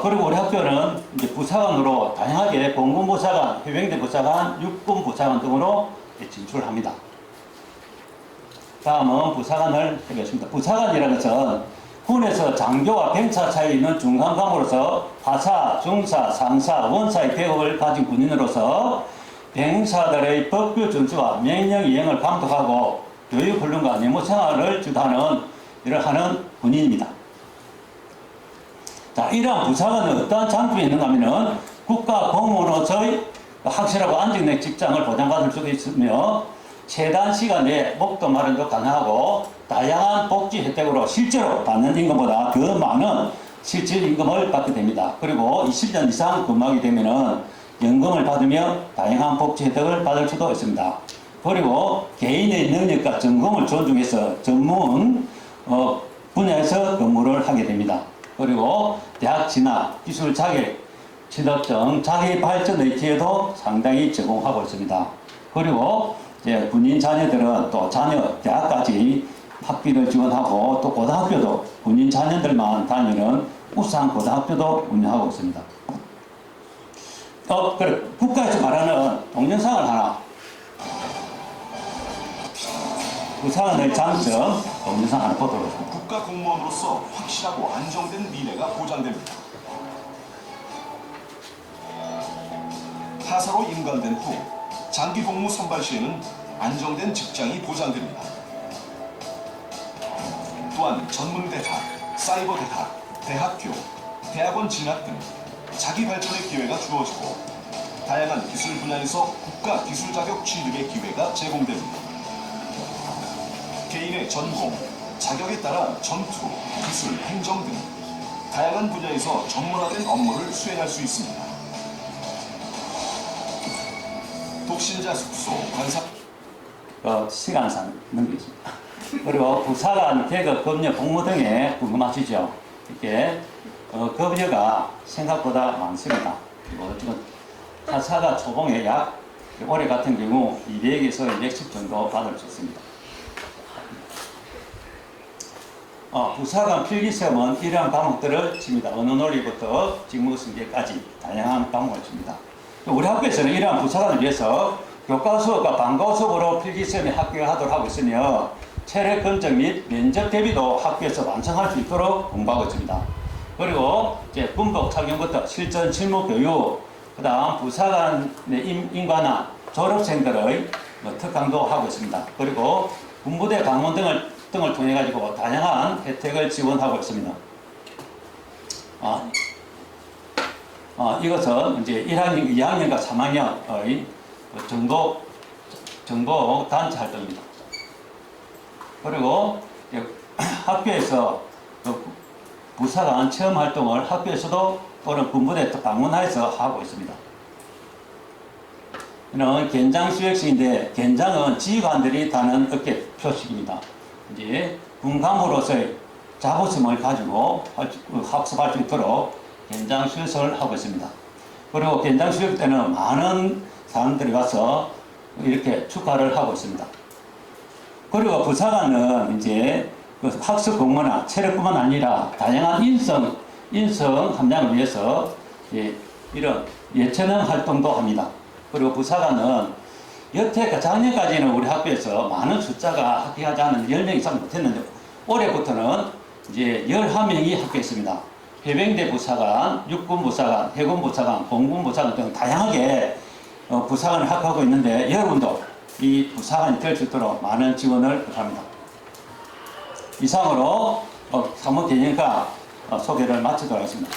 그리고 우리 학교는 이제 부사관으로 다양하게 공군 부사관, 해병대 부사관, 육군 부사관 등으로 진출합니다. 다음은 부사관을 하겠습니다. 부사관이라는 것은 군에서 장교와 병사 사이에 있는 중간 관으로서 하사, 중사, 상사, 원사의 계급을 가진 군인으로서 병사들의 법규 준수와 명령 이행을 감독하고 교육 훈련과 내무 생활을 주도하는 일을 하는 군인입니다. 자, 이러한 부사관은 어떠한 장점이 있는가 하면은 국가 공무원으로서의 확실하고 안정된 직장을 보장받을 수도 있으며 최단 시간 내에 목도 마련도 가능하고 다양한 복지 혜택으로 실제로 받는 임금보다 더 많은 실질 임금을 받게 됩니다. 그리고 20년 이상 근무하게 되면은 연금을 받으며 다양한 복지 혜택을 받을 수도 있습니다. 그리고 개인의 능력과 전공을 존중해서 전문 분야에서 근무를 하게 됩니다. 그리고 대학 진학, 기술 자격, 취업 등 자기 발전의 기회도 상당히 제공하고 있습니다. 그리고 이제 군인 자녀들은 또 자녀 대학까지 학비를 지원하고 또 고등학교도 군인 자녀들만 다니는 우수한 고등학교도 운영하고 있습니다. 그래 국가에서 말하는 동영상을 하나 부사관의 장점 동영상 하나 보도록 하겠습니다. 국가 공무원으로서 확실하고 안정된 미래가 보장됩니다. 하사로 임관된 후 장기 복무 선발 시에는 안정된 직장이 보장됩니다. 또한 전문대학, 사이버대학, 대학교, 대학원 진학 등 자기 발전의 기회가 주어지고 다양한 기술 분야에서 국가 기술 자격 취득의 기회가 제공됩니다. 개인의 전공, 자격에 따라 전투, 기술, 행정 등 다양한 분야에서 전문화된 업무를 수행할 수 있습니다. 독신자 숙소, 관사 시간상 넘기겠습니다. 그리고 부사관, 계급, 급여, 복무 등에 궁금하시죠? 이렇게 급여가 생각보다 많습니다. 그리고 지금 하사가 초봉에 약 올해 같은 경우 200에서 210 정도 받을 수 있습니다. 부사관 필기시험은 이러한 과목들을 칩니다. 언어 논리부터 직무 승계까지 다양한 과목을 칩니다. 우리 학교에서는 이러한 부사관을 위해서 교과 수업과 방과 수업으로 필기시험에 합격하도록 하고 있으며 체력 검정 및 면접 대비도 학교에서 완성할 수 있도록 공부하고 있습니다. 그리고 이제 군복 착용부터 실전 실무 교육, 그다음 부사관의 인관한 졸업생들의 특강도 하고 있습니다. 그리고 군부대 강원 등을 통해 가지고 다양한 혜택을 지원하고 있습니다. 이것은 이제 1학년, 2학년과 3학년의 정보 단체 활동입니다. 그리고 학교에서 부사관 체험 활동을 학교에서도 또는 군부대 방문하여서 하고 있습니다. 이는 견장 수역식인데 견장은 지휘관들이 다는 어깨 표식입니다. 이제 군감으로서의 자부심을 가지고 학습할 수 있도록 견장 수역을 하고 있습니다. 그리고 견장 수역 때는 많은 사람들이 와서 이렇게 축하를 하고 있습니다. 그리고 부사관은 이제 학습 공모나 체력뿐만 아니라 다양한 인성 함량을 위해서 이런 예체능 활동도 합니다. 그리고 부사관은 여태 작년까지는 우리 학교에서 많은 숫자가 합격하지 않은 10명 이상 못했는데 올해부터는 이제 11명이 합격했습니다. 해병대 부사관, 육군 부사관, 해군 부사관, 공군 부사관 등 다양하게 부사관을 합격하고 있는데 여러분도 이 부사관이 될 수 있도록 많은 지원을 부탁합니다. 이상으로 사무개념과 소개를 마치도록 하겠습니다.